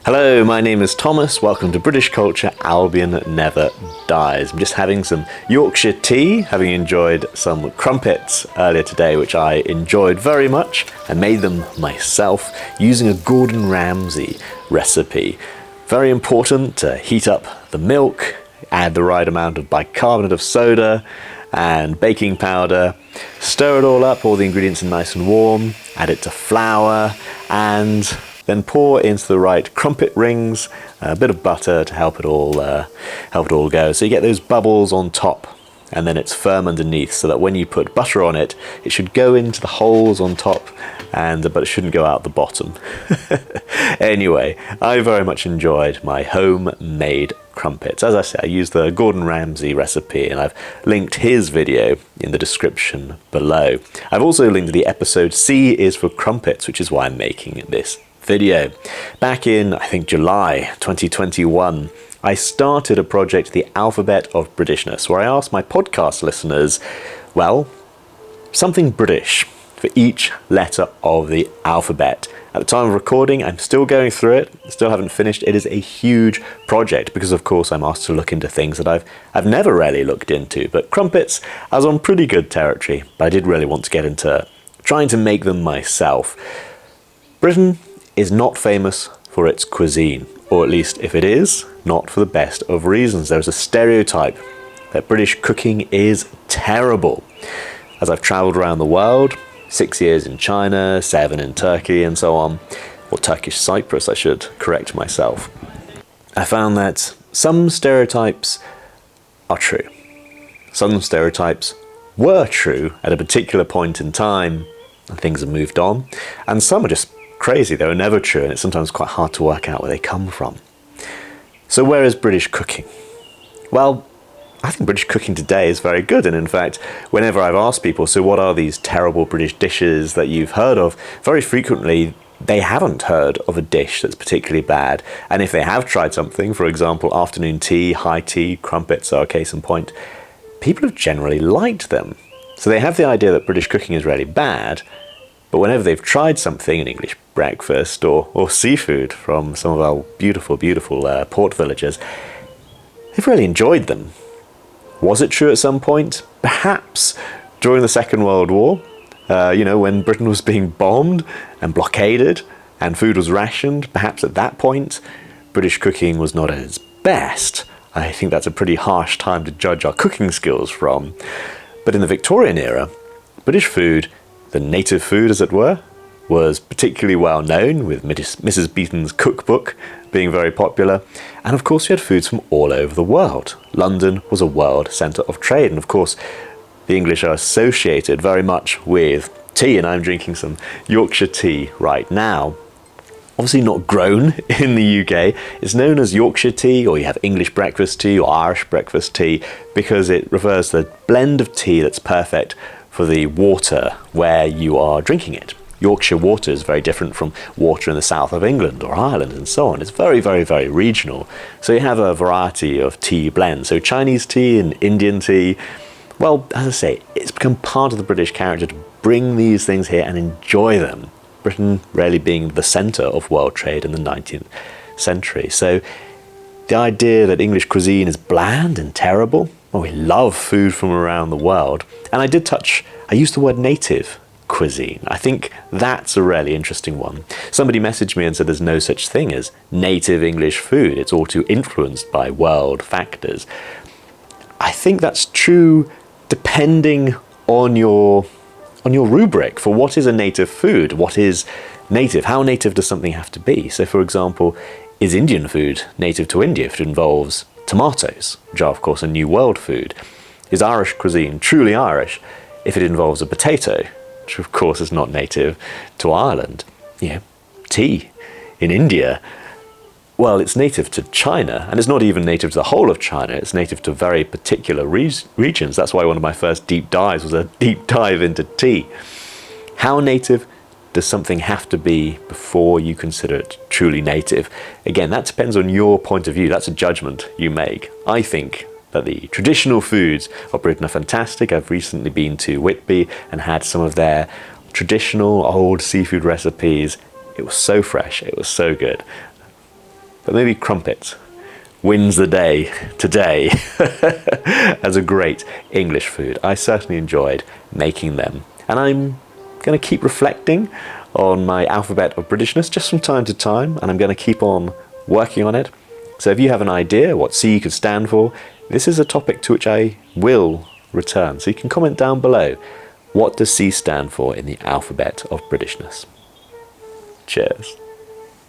Hello, my name is Thomas. Welcome to British Culture, Albion Never Dies. I'm just having some Yorkshire tea, having enjoyed some crumpets earlier today, which I enjoyed very much. I made them myself using a Gordon Ramsay recipe. Very important to heat up the milk, add the right amount of bicarbonate of soda and baking powder, stir it all up, all the ingredients are nice and warm, add it to flour, and then pour into the right crumpet rings, a bit of butter to help it all go. So you get those bubbles on top, and then it's firm underneath, so that when you put butter on it, it should go into the holes on top, but it shouldn't go out the bottom. Anyway, I very much enjoyed my homemade crumpets. As I say, I used the Gordon Ramsay recipe, and I've linked his video in the description below. I've also linked the episode C is for Crumpets, which is why I'm making this video. Back in, I think, July 2021, I started a project, the Alphabet of Britishness, where I asked my podcast listeners, well, something British for each letter of the alphabet. At the time of recording, I'm still going through it, still haven't finished. It is a huge project because, of course, I'm asked to look into things that I've never really looked into. But crumpets, I was on pretty good territory, but I did really want to get into trying to make them myself. Britain is not famous for its cuisine, or at least if it is, not for the best of reasons. There's a stereotype that British cooking is terrible. As I've travelled around the world, 6 years in China, 7 in Turkey and so on, or Turkish Cyprus, I should correct myself, I found that some stereotypes are true. Some stereotypes were true at a particular point in time, and things have moved on, and some are just crazy. They were never true, and it's sometimes quite hard to work out where they come from. So where is British cooking? Well, I think British cooking today is very good, and in fact, whenever I've asked people, so what are these terrible British dishes that you've heard of, very frequently they haven't heard of a dish that's particularly bad, and if they have tried something, for example, afternoon tea, high tea, crumpets are a case in point, people have generally liked them. So they have the idea that British cooking is really bad, but whenever they've tried something, an English breakfast or seafood from some of our beautiful, beautiful port villages, they've really enjoyed them. Was it true at some point? Perhaps during the Second World War, when Britain was being bombed and blockaded and food was rationed, perhaps at that point, British cooking was not at its best. I think that's a pretty harsh time to judge our cooking skills from. But in the Victorian era, British food, the native food as it were, was particularly well known, with Mrs. Beeton's cookbook being very popular. And of course, you had foods from all over the world. London was a world centre of trade. And of course, the English are associated very much with tea. And I'm drinking some Yorkshire tea right now. Obviously not grown in the UK. It's known as Yorkshire tea, or you have English breakfast tea or Irish breakfast tea, because it refers to the blend of tea that's perfect for the water where you are drinking it. Yorkshire water is very different from water in the south of England or Ireland and so on. It's very, very, very regional. So you have a variety of tea blends. So Chinese tea and Indian tea, well, as I say, it's become part of the British character to bring these things here and enjoy them. Britain really being the centre of world trade in the 19th century. So the idea that English cuisine is bland and terrible, well, we love food from around the world. And I used the word native cuisine. I think that's a really interesting one. Somebody messaged me and said there's no such thing as native English food. It's all too influenced by world factors. I think that's true depending on your rubric for what is a native food. What is native? How native does something have to be? So for example, is Indian food native to India if it involves tomatoes, which are of course a New World food? Is Irish cuisine truly Irish if it involves a potato, which of course is not native to Ireland? Tea in India, well, it's native to China, and it's not even native to the whole of China, it's native to very particular regions. That's why one of my first deep dives was a deep dive into tea. How native does something have to be before you consider it truly native? Again, that depends on your point of view. That's a judgment you make. I think that the traditional foods of Britain are fantastic. I've recently been to Whitby and had some of their traditional old seafood recipes. It was so fresh, it was so good. but maybe Crumpets wins the day today as a great English food. I certainly enjoyed making them, and I'm going to keep reflecting on my Alphabet of Britishness just from time to time, and I'm going to keep on working on it. So if you have an idea what C could stand for, this is a topic to which I will return. So you can comment down below. What does C stand for in the Alphabet of Britishness? Cheers.